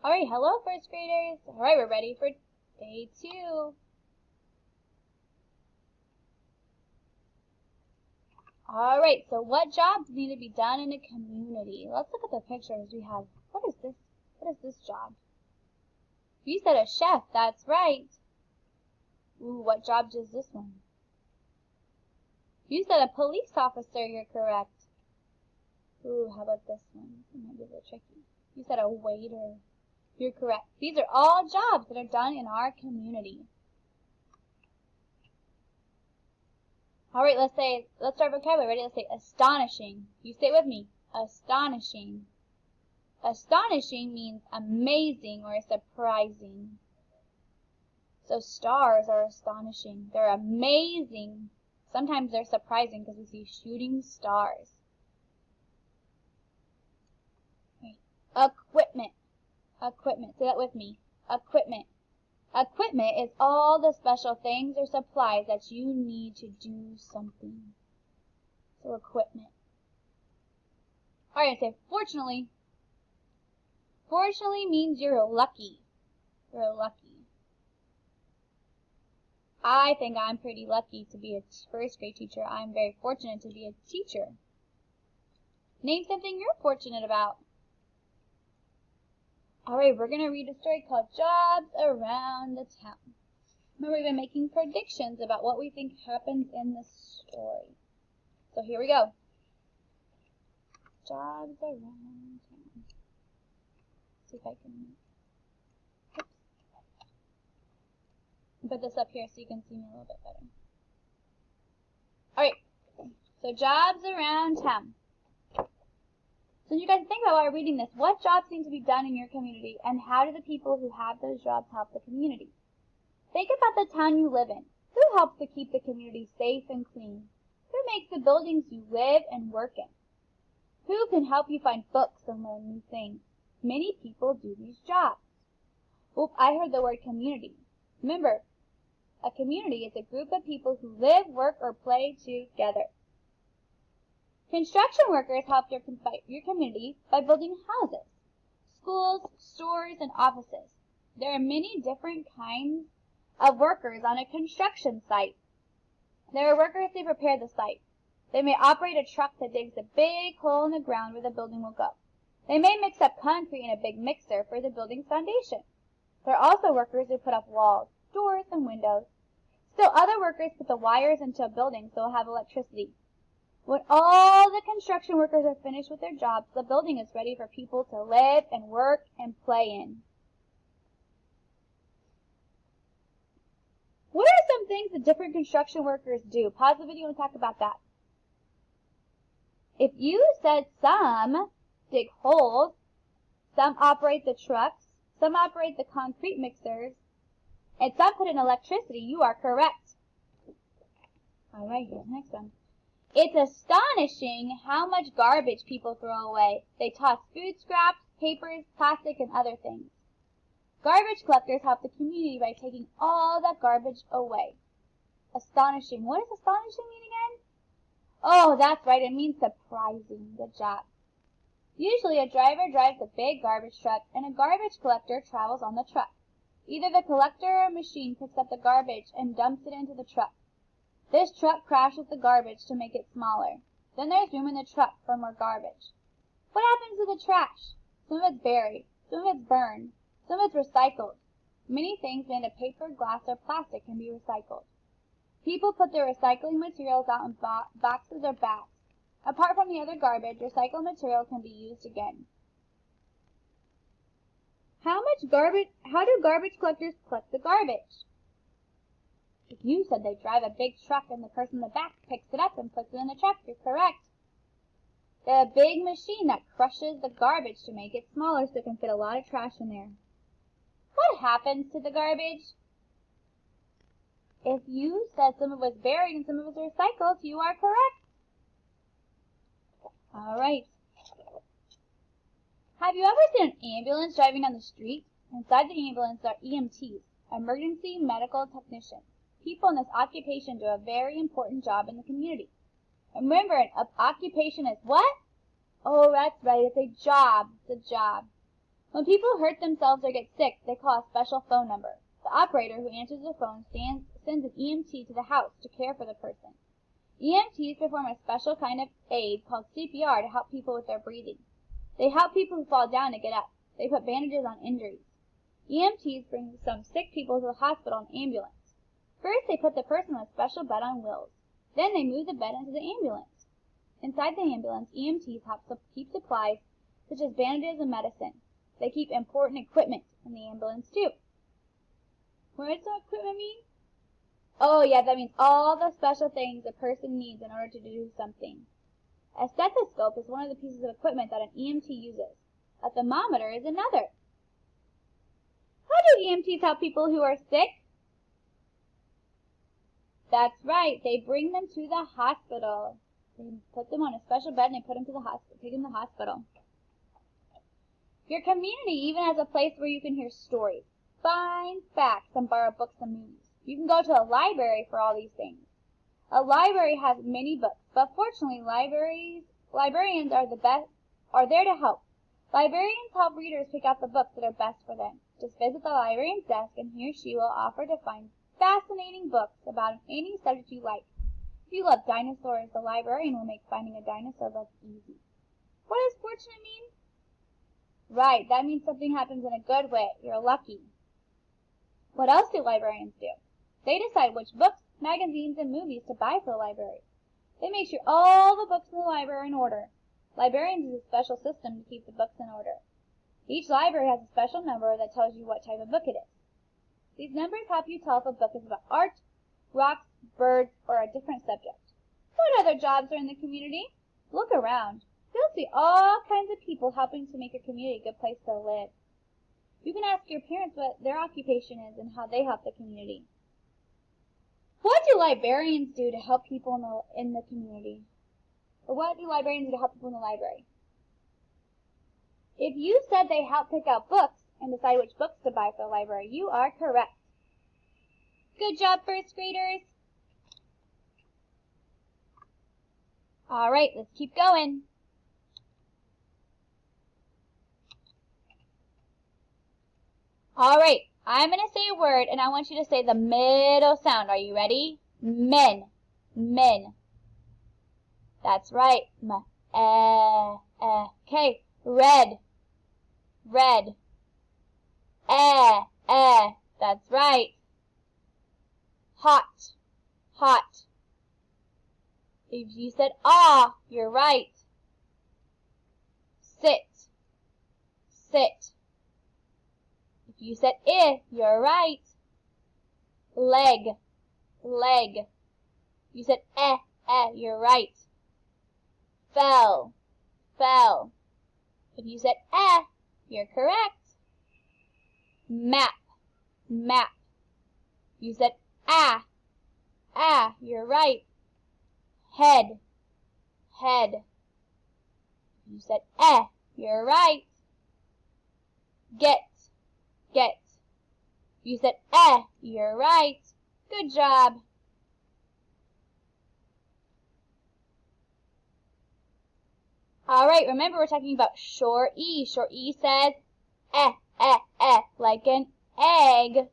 Alright, hello first graders. Alright, we're ready for day 2. Alright, so what jobs need to be done in a community? Let's look at the pictures we have. What is this? What is this job? You said a chef, that's right. Ooh, what job is this one? You said a police officer, you're correct. Ooh, how about this one? This might be a little tricky. You said a waiter. You're correct. These are all jobs that are done in our community. Alright, let's start vocabulary. Ready? Let's say astonishing. You say it with me. Astonishing. Astonishing means amazing or surprising. So stars are astonishing. They're amazing. Sometimes they're surprising because we see shooting stars. Right. Equipment. Equipment. Say that with me. Equipment. Equipment is all the special things or supplies that you need to do something. So equipment. Alright, say fortunately. Fortunately means you're lucky. You're lucky. I think I'm pretty lucky to be a first grade teacher. I'm very fortunate to be a teacher. Name something you're fortunate about. Alright, we're going to read a story called Jobs Around the Town. Remember, we've been making predictions about what we think happens in the story. So here we go. Jobs around town. See if I can... Oops. Put this up here so you can see me a little bit better. Alright, so jobs around town. So you guys think about while we're reading this, what jobs need to be done in your community and how do the people who have those jobs help the community? Think about the town you live in. Who helps to keep the community safe and clean? Who makes the buildings you live and work in? Who can help you find books and learn new things? Many people do these jobs. Oop, I heard the word community. Remember, a community is a group of people who live, work, or play together. Construction workers help your community by building houses, schools, stores, and offices. There are many different kinds of workers on a construction site. There are workers who prepare the site. They may operate a truck that digs a big hole in the ground where the building will go. They may mix up concrete in a big mixer for the building's foundation. There are also workers who put up walls, doors, and windows. Still other workers put the wires into a building so it will have electricity. When all the construction workers are finished with their jobs, the building is ready for people to live and work and play in. What are some things that different construction workers do? Pause the video and talk about that. If you said some dig holes, some operate the trucks, some operate the concrete mixers, and some put in electricity, you are correct. All right, here's the next one. It's astonishing how much garbage people throw away. They toss food scraps, papers, plastic, and other things. Garbage collectors help the community by taking all that garbage away. Astonishing. What does astonishing mean again? Oh, that's right. It means surprising. Good job. Usually a driver drives a big garbage truck and a garbage collector travels on the truck. Either the collector or a machine picks up the garbage and dumps it into the truck. This truck crashes the garbage to make it smaller. Then there's room in the truck for more garbage. What happens to the trash? Some of it's buried, some of it's burned, some of it's recycled. Many things made of paper, glass, or plastic can be recycled. People put their recycling materials out in boxes or bags. Apart from the other garbage, recycled material can be used again. How do garbage collectors collect the garbage? If you said they drive a big truck and the person in the back picks it up and puts it in the truck, you're correct. They have a big machine that crushes the garbage to make it smaller so it can fit a lot of trash in there. What happens to the garbage? If you said some of it was buried and some of it was recycled, you are correct. All right. Have you ever seen an ambulance driving down the street? Inside the ambulance are EMTs, emergency medical technicians. People in this occupation do a very important job in the community. Remember, an occupation is what? Oh, that's right. It's a job. It's a job. When people hurt themselves or get sick, they call a special phone number. The operator who answers the phone sends an EMT to the house to care for the person. EMTs perform a special kind of aid called CPR to help people with their breathing. They help people who fall down to get up. They put bandages on injuries. EMTs bring some sick people to the hospital in an ambulance. First, they put the person on a special bed on wheels. Then they move the bed into the ambulance. Inside the ambulance, EMTs keep supplies such as bandages and medicine. They keep important equipment in the ambulance too. What does equipment mean? Oh yeah, that means all the special things a person needs in order to do something. A stethoscope is one of the pieces of equipment that an EMT uses. A thermometer is another. How do EMTs help people who are sick? That's right, they bring them to the hospital. They put them on a special bed and they put them to the hospital, take them to the hospital. Your community even has a place where you can hear stories, find facts, and borrow books and movies. You can go to a library for all these things. A library has many books, but fortunately librarians are there to help. Librarians help readers pick out the books that are best for them. Just visit the librarian's desk and he or she will offer to find fascinating books about any subject you like. If you love dinosaurs, the librarian will make finding a dinosaur book easy. What does fortunate mean? Right, that means something happens in a good way. You're lucky. What else do librarians do? They decide which books, magazines, and movies to buy for the library. They make sure all the books in the library are in order. Librarians use a special system to keep the books in order. Each library has a special number that tells you what type of book it is. These numbers help you tell if a book is about art, rocks, birds, or a different subject. What other jobs are in the community? Look around. You'll see all kinds of people helping to make your community a good place to live. You can ask your parents what their occupation is and how they help the community. What do librarians do to help people in the community? Or what do librarians do to help people in the library? If you said they help pick out books and decide which books to buy for the library, you are correct. Good job, first graders. All right, let's keep going. All right, I'm going to say a word, and I want you to say the middle sound. Are you ready? Men. Men. That's right. Okay. Red. Red. That's right. Hot. Hot. If you said ah, you're right. Sit. Sit. If you said you're right. Leg. Leg. If you said you're right. Fell. Fell. If you said you're correct. Map. Map. If you said you're right. Head. Head. If you said you're right. Get. Get. If you said you're right. Good job. Alright, remember we're talking about short E. Short E says like an egg.